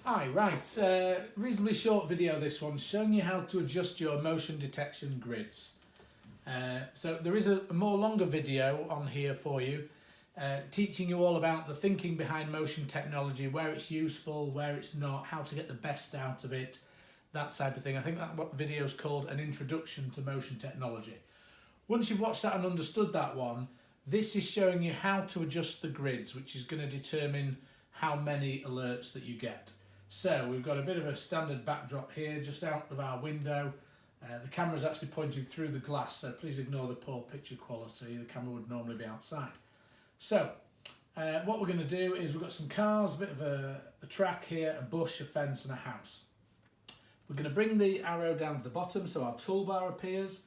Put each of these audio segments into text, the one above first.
Hi, right, reasonably short video this one, showing you how to adjust your motion detection grids. So there is a more longer video on here for you, teaching you all about the thinking behind motion technology, where it's useful, where it's not, how to get the best out of it, that type of thing. I think that what video is called An Introduction to Motion Technology. Once you've watched that and understood that one, this is showing you how to adjust the grids, which is going to determine how many alerts that you get. So we've got a bit of a standard backdrop here, just out of our window. The camera's actually pointing through the glass, so please ignore the poor picture quality. The camera would normally be outside. So what we're going to do is we've got some cars, a bit of a track here, a bush, a fence and a house. We're going to bring the arrow down to the bottom so our toolbar appears.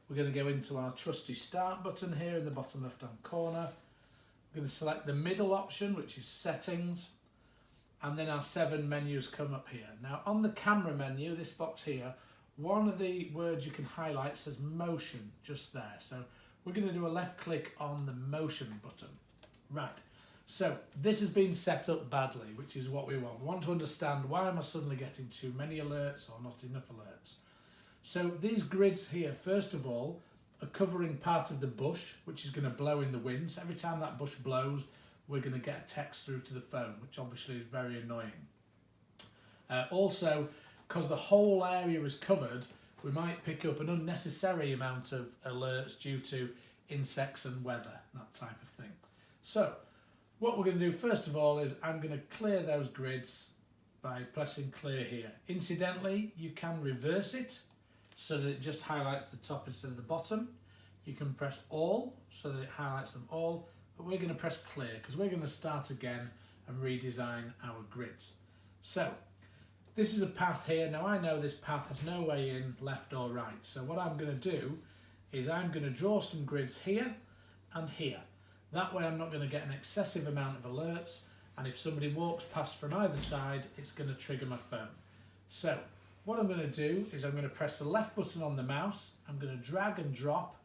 We're going to go into our trusty start button here in the bottom left hand corner. We're going to select the middle option, which is settings, and then our 7 menus come up here. Now on the camera menu, this box here, one of the words you can highlight says motion just there. So we're going to do a left click on the motion button. Right, so this has been set up badly, which is what we want. We want to understand, why am I suddenly getting too many alerts or not enough alerts? So these grids here, first of all, are covering part of the bush, which is going to blow in the wind. So every time that bush blows, we're going to get a text through to the phone, which obviously is very annoying. Also, because the whole area is covered, we might pick up an unnecessary amount of alerts due to insects and weather, that type of thing. So what we're going to do first of all is I'm going to clear those grids by pressing clear here. Incidentally, you can reverse it so that it just highlights the top instead of the bottom. You can press all so that it highlights them all. But we're going to press clear because we're going to start again and redesign our grids. So this is a path here. Now I know this path has no way in left or right. So what I'm going to do is I'm going to draw some grids here and here. That way I'm not going to get an excessive amount of alerts, and if somebody walks past from either side, it's going to trigger my phone. So what I'm going to do is I'm going to press the left button on the mouse. I'm going to drag and drop.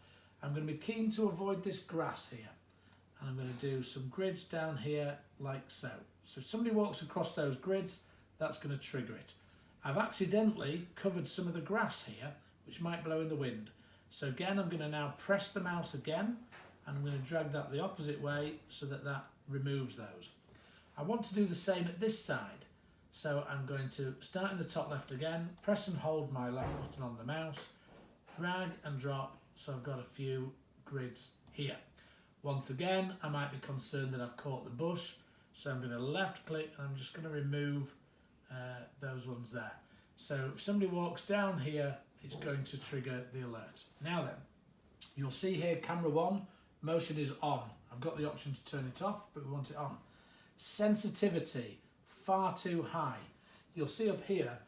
I'm going to be keen to avoid this grass here. And I'm going to do some grids down here like so. So if somebody walks across those grids, that's going to trigger it. I've accidentally covered some of the grass here, which might blow in the wind. So again, I'm going to now press the mouse again, and I'm going to drag that the opposite way so that that removes those. I want to do the same at this side. So I'm going to start in the top left again, press and hold my left button on the mouse, drag and drop, so I've got a few grids here. Once again, I might be concerned that I've caught the bush, so I'm going to left click and I'm just going to remove those ones there. So if somebody walks down here, it's going to trigger the alert. Now then, you'll see here camera 1, motion is on. I've got the option to turn it off, but we want it on. Sensitivity, far too high. You'll see up here,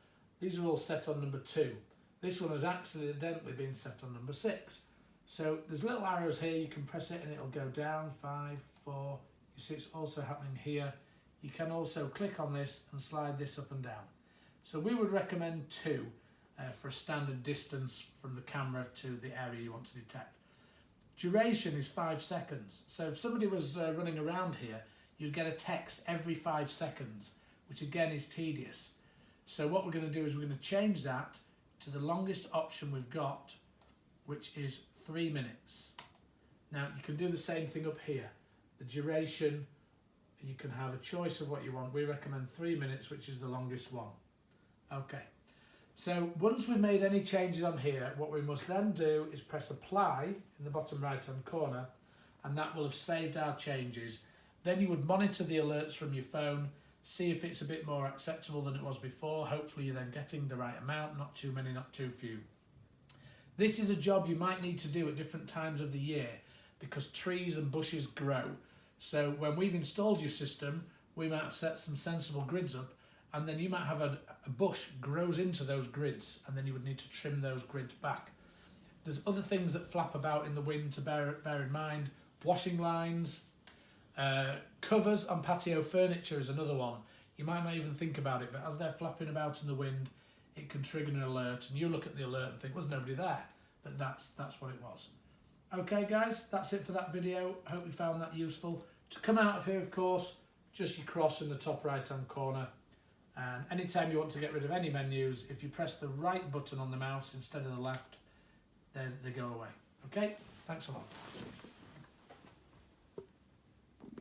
these are all set on number 2. This one has accidentally been set on number 6. So there's little arrows here, you can press it and it'll go down, 5, 4, you see it's also happening here. You can also click on this and slide this up and down. So we would recommend 2 for a standard distance from the camera to the area you want to detect. Duration is 5 seconds. So if somebody was running around here, you'd get a text every 5 seconds, which again is tedious. So what we're going to do is we're going to change that to the longest option we've got, which is 3 minutes. Now you can do the same thing up here. The duration, you can have a choice of what you want. We recommend 3 minutes, which is the longest one. Okay, so once we've made any changes on here, what we must then do is press apply in the bottom right hand corner, and that will have saved our changes. Then you would monitor the alerts from your phone, see if it's a bit more acceptable than it was before. Hopefully you're then getting the right amount, not too many, not too few. This is a job you might need to do at different times of the year because trees and bushes grow. So when we've installed your system, we might have set some sensible grids up, and then you might have a bush grows into those grids, and then you would need to trim those grids back. There's other things that flap about in the wind to bear in mind. Washing lines, covers on patio furniture is another one. You might not even think about it, but as they're flapping about in the wind, it can trigger an alert, and you look at the alert and think, there's nobody there, but that's what it was. Okay guys, that's it for that video. Hope you found that useful. To come out of here, of course, just your cross in the top right hand corner, And anytime you want to get rid of any menus, if you press the right button on the mouse instead of the left, then they go away. Okay, thanks a lot.